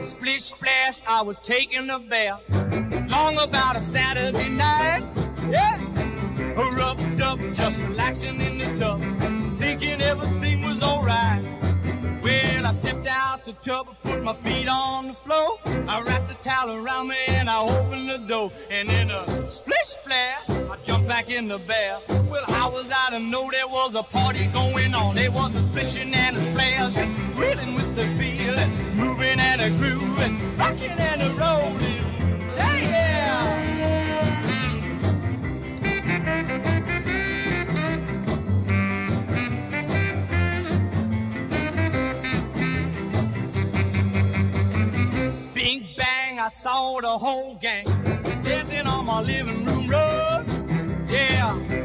Splish splash, I was taking a bath. Long about a Saturday night. Yeah. Rubbed up, just relaxing in the tub, thinking everything was alright. Well, I stepped out the tub, put my feet on the floor. I wrapped the towel around me and I opened the door. And in a splish splash, I jumped back in the bath. Well, how was I to know there was a party going on? There was a splishing and a splash, and reeling with the feel, and moving and a groove, and rocking and a rolling. Hey, yeah! Bing bang, I saw the whole gang dancing on my living room rug. Yeah.